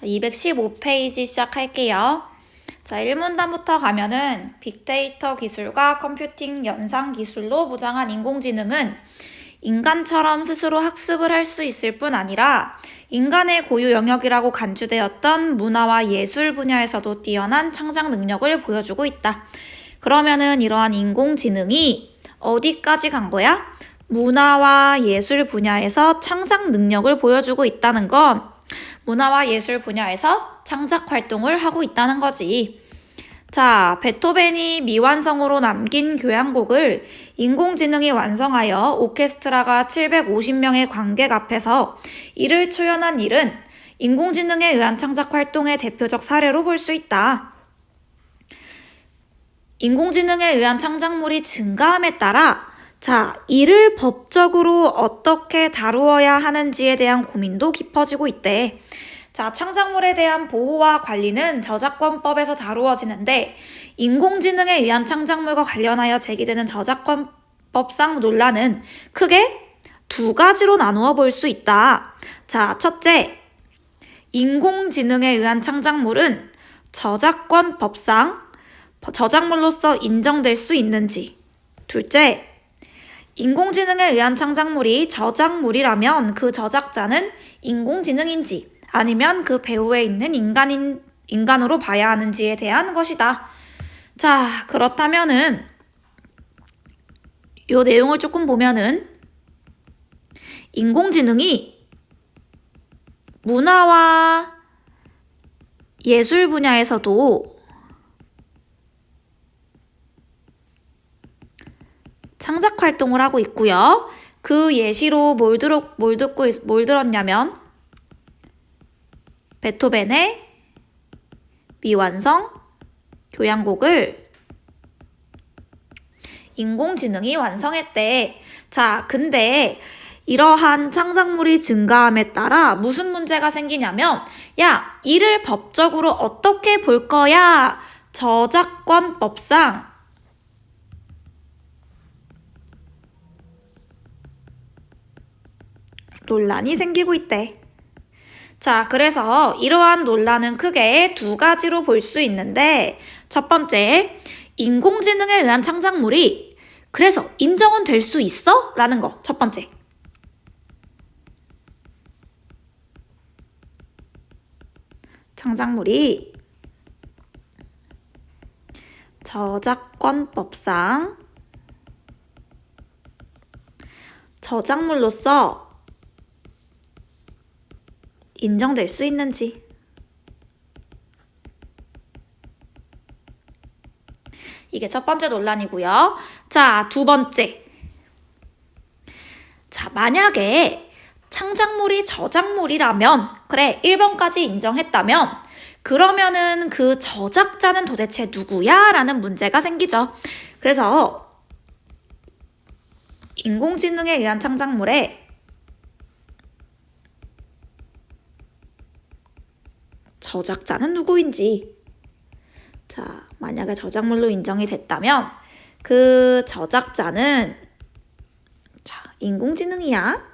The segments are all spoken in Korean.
자, 215페이지 시작할게요. 자, 1문단부터 가면은 빅데이터 기술과 컴퓨팅 연상 기술로 무장한 인공지능은 인간처럼 스스로 학습을 할 수 있을 뿐 아니라 인간의 고유 영역이라고 간주되었던 문화와 예술 분야에서도 뛰어난 창작 능력을 보여주고 있다. 그러면은 이러한 인공지능이 어디까지 간 거야? 문화와 예술 분야에서 창작 능력을 보여주고 있다는 건 문화와 예술 분야에서 창작 활동을 하고 있다는 거지. 자, 베토벤이 미완성으로 남긴 교향곡을 인공지능이 완성하여 오케스트라가 750명의 관객 앞에서 이를 초연한 일은 인공지능에 의한 창작 활동의 대표적 사례로 볼 수 있다. 인공지능에 의한 창작물이 증가함에 따라 이를 법적으로 어떻게 다루어야 하는지에 대한 고민도 깊어지고 있대. 자, 창작물에 대한 보호와 관리는 저작권법에서 다루어지는데 인공지능에 의한 창작물과 관련하여 제기되는 저작권법상 논란은 크게 두 가지로 나누어 볼 수 있다. 자, 첫째, 인공지능에 의한 창작물은 저작권법상 저작물로서 인정될 수 있는지. 둘째, 인공지능에 의한 창작물이 저작물이라면 그 저작자는 인공지능인지 아니면 그 배후에 있는 인간으로 봐야 하는지에 대한 것이다. 자, 그렇다면은 이 내용을 조금 보면은 인공지능이 문화와 예술 분야에서도 창작 활동을 하고 있고요. 그 예시로 뭘 들었냐면 베토벤의 미완성 교향곡을 인공지능이 완성했대. 자, 근데 이러한 창작물이 증가함에 따라 무슨 문제가 생기냐면 야, 이를 법적으로 어떻게 볼 거야? 저작권법상 논란이 생기고 있대. 자, 그래서 이러한 논란은 크게 두 가지로 볼 수 있는데 첫 번째, 인공지능에 의한 창작물이 그래서 인정은 될 수 있어? 라는 거, 첫 번째. 창작물이 저작권법상 저작물로서 인정될 수 있는지. 이게 첫 번째 논란이고요. 자, 두 번째. 자, 만약에 창작물이 저작물이라면, 그래, 1번까지 인정했다면, 그러면은 그 저작자는 도대체 누구야? 라는 문제가 생기죠. 그래서 인공지능에 의한 창작물에 저작자는 누구인지. 자, 만약에 저작물로 인정이 됐다면 그 저작자는 인공지능이야?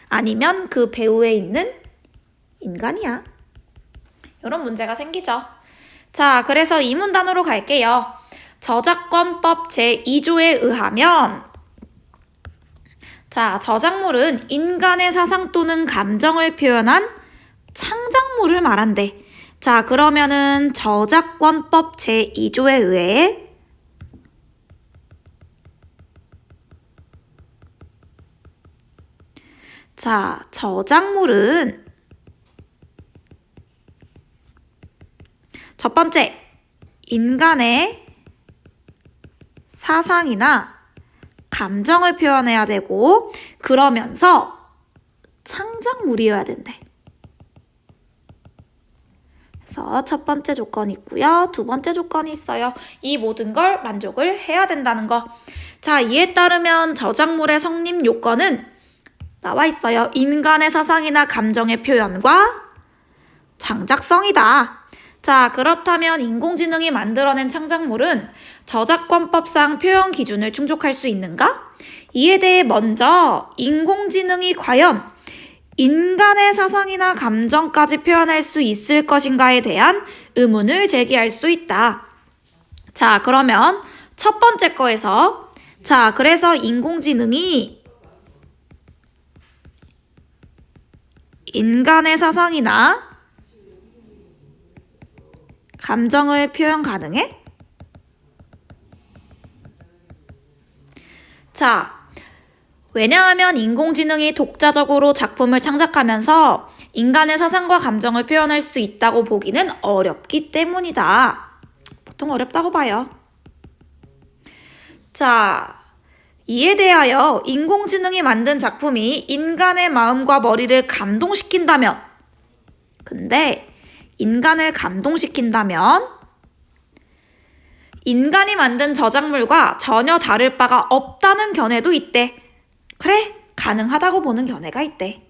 아니면 그 배후에 있는 인간이야? 이런 문제가 생기죠. 자, 그래서 이 문단으로 갈게요. 저작권법 제2조에 의하면 저작물은 인간의 사상 또는 감정을 표현한 창작물을 말한대. 자, 그러면은 저작권법 제2조에 의해 저작물은 첫 번째, 인간의 사상이나 감정을 표현해야 되고 그러면서 창작물이어야 된대. 그래서 첫 번째 조건이 있고요. 두 번째 조건이 있어요. 이 모든 걸 만족을 해야 된다는 거. 자, 이에 따르면 저작물의 성립 요건은 나와 있어요. 인간의 사상이나 감정의 표현과 창작성이다. 자, 그렇다면 인공지능이 만들어낸 창작물은 저작권법상 표현 기준을 충족할 수 있는가? 이에 대해 먼저 인공지능이 과연 인간의 사상이나 감정까지 표현할 수 있을 것인가에 대한 의문을 제기할 수 있다. 자, 그러면 첫 번째 거에서 자, 그래서 인공지능이 인간의 사상이나 감정을 표현 가능해? 자, 왜냐하면 인공지능이 독자적으로 작품을 창작하면서 인간의 사상과 감정을 표현할 수 있다고 보기는 어렵기 때문이다. 보통 어렵다고 봐요. 자, 이에 대하여 인공지능이 만든 작품이 인간의 마음과 머리를 감동시킨다면, 근데 인간을 감동시킨다면 인간이 만든 저작물과 전혀 다를 바가 없다는 견해도 있대. 그래, 가능하다고 보는 견해가 있대.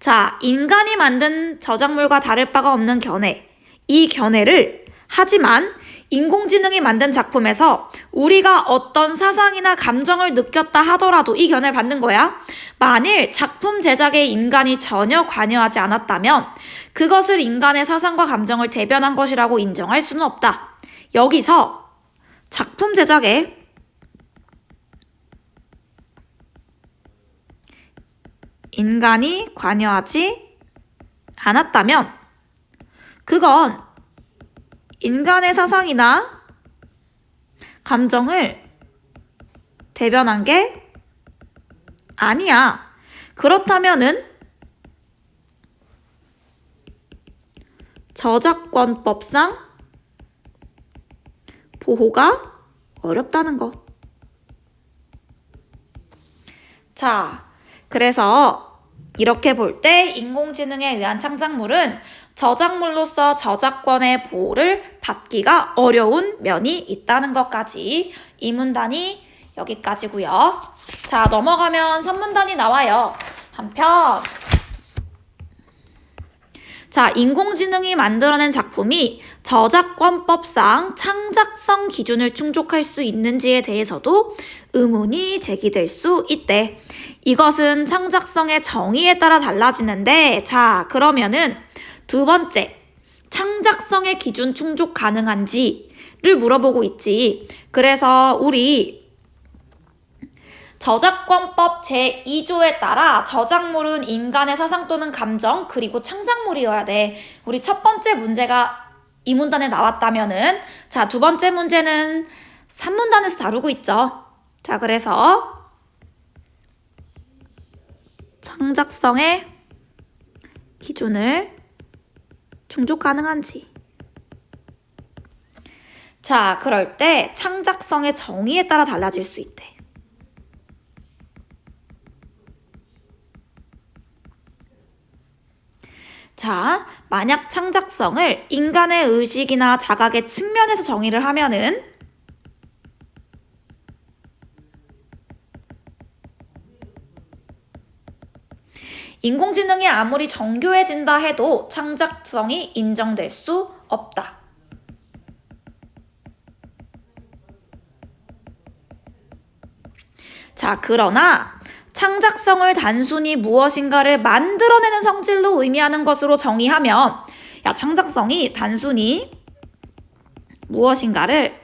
자, 인간이 만든 저작물과 다를 바가 없는 견해. 이 견해를 하지만 인공지능이 만든 작품에서 우리가 어떤 사상이나 감정을 느꼈다 하더라도 이 견해를 받는 거야. 만일 작품 제작에 인간이 전혀 관여하지 않았다면 그것을 인간의 사상과 감정을 대변한 것이라고 인정할 수는 없다. 여기서 작품 제작에 인간이 관여하지 않았다면 그건 인간의 사상이나 감정을 대변한 게 아니야. 그렇다면은 저작권법상 보호가 어렵다는 거. 자, 그래서 이렇게 볼 때 인공지능에 의한 창작물은 저작물로서 저작권의 보호를 받기가 어려운 면이 있다는 것까지 이 문단이 여기까지고요. 자, 넘어가면 선문단이 나와요. 한편 자, 인공지능이 만들어낸 작품이 저작권법상 창작성 기준을 충족할 수 있는지에 대해서도 의문이 제기될 수 있대. 이것은 창작성의 정의에 따라 달라지는데, 자, 그러면은 두 번째, 창작성의 기준 충족 가능한지를 물어보고 있지. 그래서 우리 저작권법 제2조에 따라 저작물은 인간의 사상 또는 감정 그리고 창작물이어야 돼. 우리 첫 번째 문제가 이 문단에 나왔다면은 자, 두 번째 문제는 3문단에서 다루고 있죠. 자, 그래서 창작성의 기준을 충족 가능한지. 자, 그럴 때 창작성의 정의에 따라 달라질 수 있대. 자, 만약 창작성을 인간의 의식이나 자각의 측면에서 정의를 하면은 인공지능이 아무리 정교해진다 해도 창작성이 인정될 수 없다. 자, 그러나 창작성을 단순히 무엇인가를 만들어내는 성질로 의미하는 것으로 정의하면 야, 창작성이 단순히 무엇인가를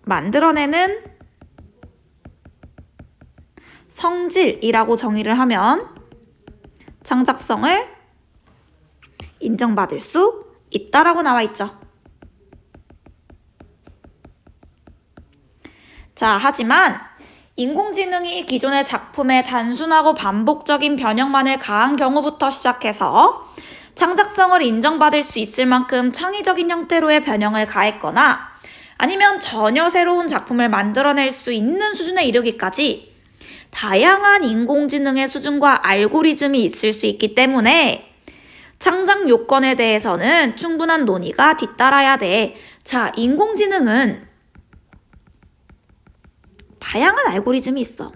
만들어내는 성질이라고 정의를 하면 창작성을 인정받을 수 있다라고 나와 있죠. 자, 하지만 인공지능이 기존의 작품에 단순하고 반복적인 변형만을 가한 경우부터 시작해서 창작성을 인정받을 수 있을 만큼 창의적인 형태로의 변형을 가했거나 아니면 전혀 새로운 작품을 만들어낼 수 있는 수준에 이르기까지 다양한 인공지능의 수준과 알고리즘이 있을 수 있기 때문에 창작 요건에 대해서는 충분한 논의가 뒤따라야 돼. 자, 인공지능은 다양한 알고리즘이 있어.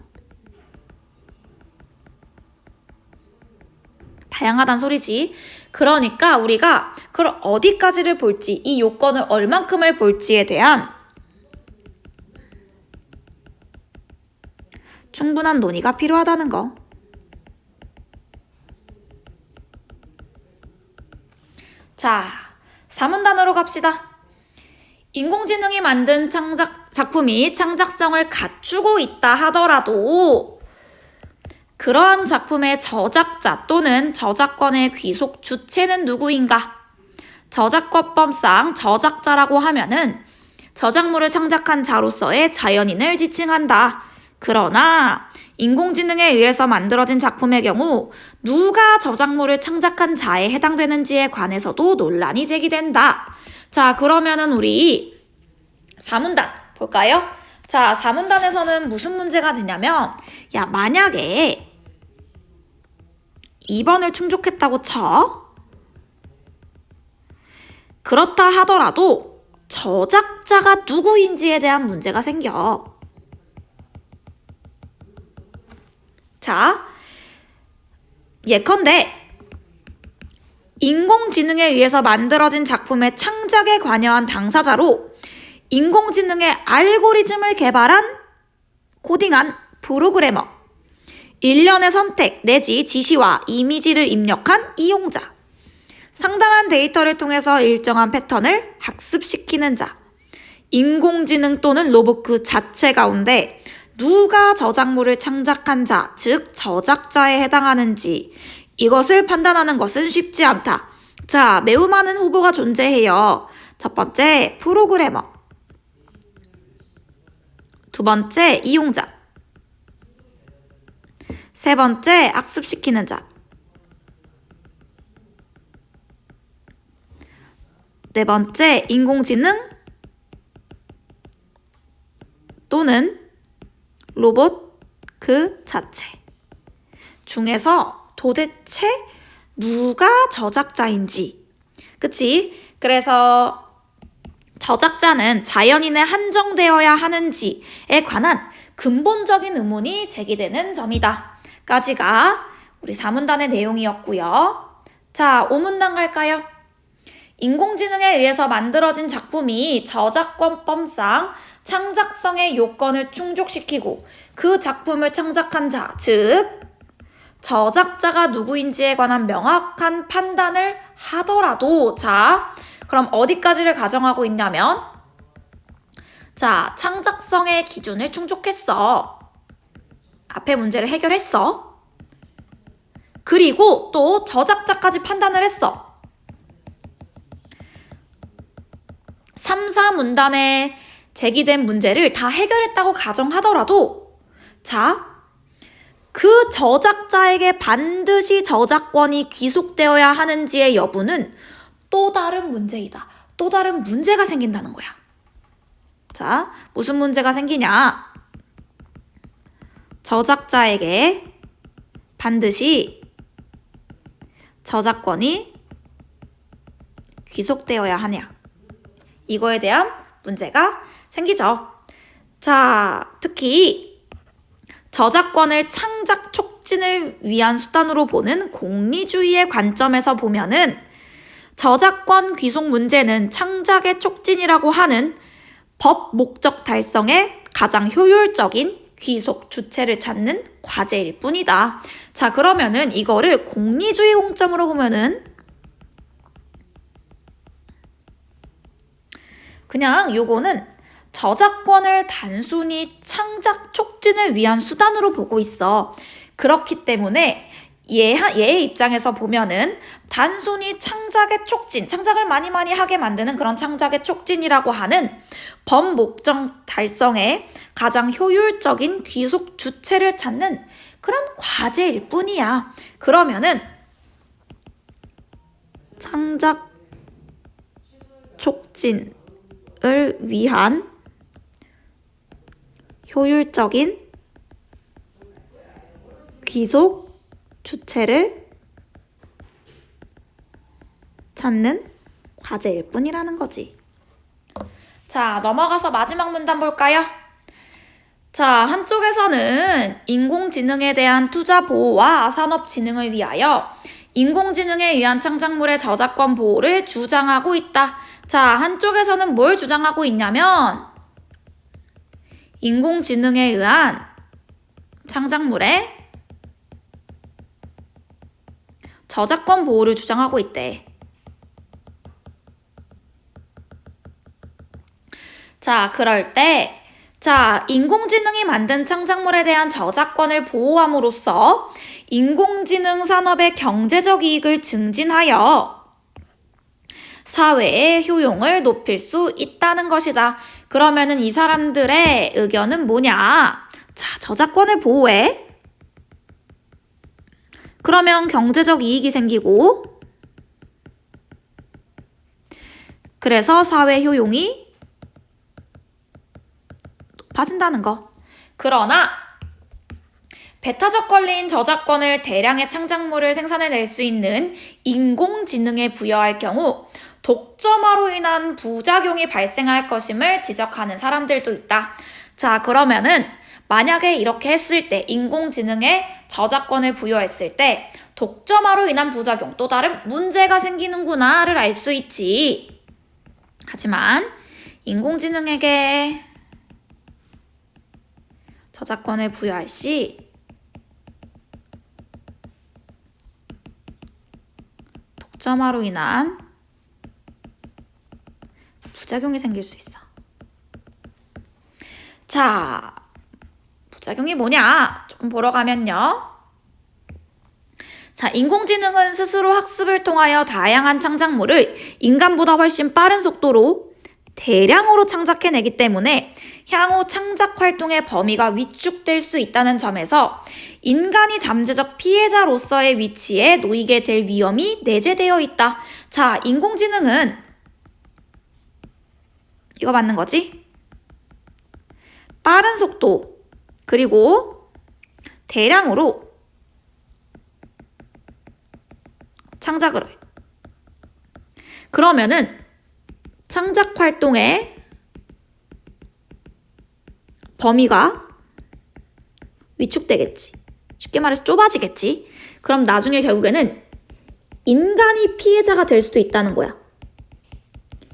다양하단 소리지. 그러니까 우리가 그걸 어디까지를 볼지, 이 요건을 얼만큼을 볼지에 대한 충분한 논의가 필요하다는 거. 자, 3문단으로 갑시다. 인공지능이 만든 작품이 창작성을 갖추고 있다 하더라도 그러한 작품의 저작자 또는 저작권의 귀속 주체는 누구인가? 저작권법상 저작자라고 하면은 저작물을 창작한 자로서의 자연인을 지칭한다. 그러나 인공지능에 의해서 만들어진 작품의 경우 누가 저작물을 창작한 자에 해당되는지에 관해서도 논란이 제기된다. 자, 그러면은 우리 4문단 볼까요? 자, 4문단에서는 무슨 문제가 되냐면 만약에 2번을 충족했다고 쳐. 그렇다 하더라도 저작자가 누구인지에 대한 문제가 생겨. 자, 예컨대 인공지능에 의해서 만들어진 작품의 창작에 관여한 당사자로 인공지능의 알고리즘을 개발한 코딩한 프로그래머, 일련의 선택 내지 지시와 이미지를 입력한 이용자, 상당한 데이터를 통해서 일정한 패턴을 학습시키는 자, 인공지능 또는 로봇 그 자체 가운데 누가 저작물을 창작한 자, 즉 저작자에 해당하는지 이것을 판단하는 것은 쉽지 않다. 자, 매우 많은 후보가 존재해요. 첫 번째, 프로그래머. 두 번째, 이용자. 세 번째, 학습시키는 자. 네 번째, 인공지능 또는 로봇 그 자체 중에서 도대체 누가 저작자인지. 그치? 그래서 저작자는 자연인에 한정되어야 하는지에 관한 근본적인 의문이 제기되는 점이다. 까지가 우리 4문단의 내용이었고요. 자, 5문단 갈까요? 인공지능에 의해서 만들어진 작품이 저작권법상 창작성의 요건을 충족시키고 그 작품을 창작한 자, 즉 저작자가 누구인지에 관한 명확한 판단을 하더라도, 자, 그럼 어디까지를 가정하고 있냐면, 자, 창작성의 기준을 충족했어. 앞에 문제를 해결했어. 그리고 또 저작자까지 판단을 했어. 3, 4문단에 제기된 문제를 다 해결했다고 가정하더라도, 자, 그 저작자에게 반드시 저작권이 귀속되어야 하는지의 여부는 또 다른 문제이다. 또 다른 문제가 생긴다는 거야. 자, 무슨 문제가 생기냐? 저작자에게 반드시 저작권이 귀속되어야 하냐? 이거에 대한 문제가 생기죠. 자, 특히 저작권을 창작 촉진을 위한 수단으로 보는 공리주의의 관점에서 보면은 저작권 귀속 문제는 창작의 촉진이라고 하는 법 목적 달성에 가장 효율적인 귀속 주체를 찾는 과제일 뿐이다. 자, 그러면은 이거를 공리주의 공점으로 보면은 그냥 요거는 저작권을 단순히 창작 촉진을 위한 수단으로 보고 있어. 그렇기 때문에 얘의 입장에서 보면은 단순히 창작의 촉진, 창작을 많이 하게 만드는 그런 창작의 촉진이라고 하는 법 목적 달성에 가장 효율적인 귀속 주체를 찾는 그런 과제일 뿐이야. 그러면은 창작 촉진을 위한 효율적인 귀속 주체를 찾는 과제일 뿐이라는 거지. 자, 넘어가서 마지막 문단 볼까요? 자, 한쪽에서는 인공지능에 대한 투자 보호와 산업 진흥을 위하여 인공지능에 의한 창작물의 저작권 보호를 주장하고 있다. 자, 한쪽에서는 뭘 주장하고 있냐면 인공지능에 의한 창작물에 저작권 보호를 주장하고 있대. 자, 그럴 때 인공지능이 만든 창작물에 대한 저작권을 보호함으로써 인공지능 산업의 경제적 이익을 증진하여 사회의 효용을 높일 수 있다는 것이다. 그러면은 이 사람들의 의견은 뭐냐? 자, 저작권을 보호해. 그러면 경제적 이익이 생기고, 그래서 사회 효용이 높아진다는 거. 그러나 배타적 권리인 저작권을 대량의 창작물을 생산해낼 수 있는 인공지능에 부여할 경우 독점화로 인한 부작용이 발생할 것임을 지적하는 사람들도 있다. 자, 그러면은 만약에 이렇게 했을 때, 인공지능에 저작권을 부여했을 때 독점화로 인한 부작용, 또 다른 문제가 생기는구나를 알 수 있지. 하지만 인공지능에게 저작권을 부여할 시 독점화로 인한 부작용이 생길 수 있어. 자, 부작용이 뭐냐? 조금 보러 가면요. 자, 인공지능은 스스로 학습을 통하여 다양한 창작물을 인간보다 훨씬 빠른 속도로 대량으로 창작해내기 때문에 향후 창작 활동의 범위가 위축될 수 있다는 점에서 인간이 잠재적 피해자로서의 위치에 놓이게 될 위험이 내재되어 있다. 자, 인공지능은 이거 맞는 거지? 빠른 속도, 그리고 대량으로 창작을 해. 그러면은 창작 활동의 범위가 위축되겠지. 쉽게 말해서 좁아지겠지. 그럼 나중에 결국에는 인간이 피해자가 될 수도 있다는 거야.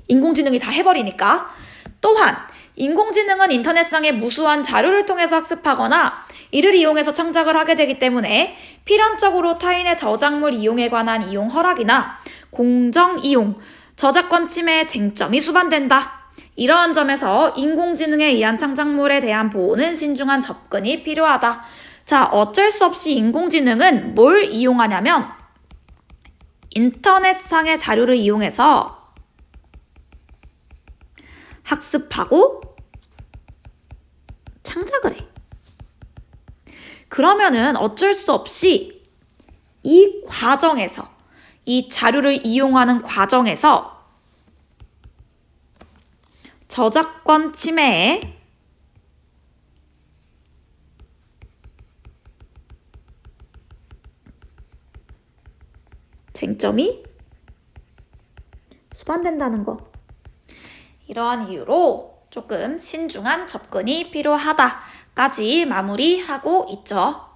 인공지능이 다 해버리니까. 또한 인공지능은 인터넷상의 무수한 자료를 통해서 학습하거나 이를 이용해서 창작을 하게 되기 때문에 필연적으로 타인의 저작물 이용에 관한 이용 허락이나 공정 이용, 저작권 침해 쟁점이 수반된다. 이러한 점에서 인공지능에 의한 창작물에 대한 보호는 신중한 접근이 필요하다. 자, 어쩔 수 없이 인공지능은 뭘 이용하냐면 인터넷상의 자료를 이용해서 학습하고 창작을 해. 그러면은 어쩔 수 없이 이 과정에서, 이 자료를 이용하는 과정에서 저작권 침해에 쟁점이 수반된다는 거. 이러한 이유로 조금 신중한 접근이 필요하다까지 마무리하고 있죠.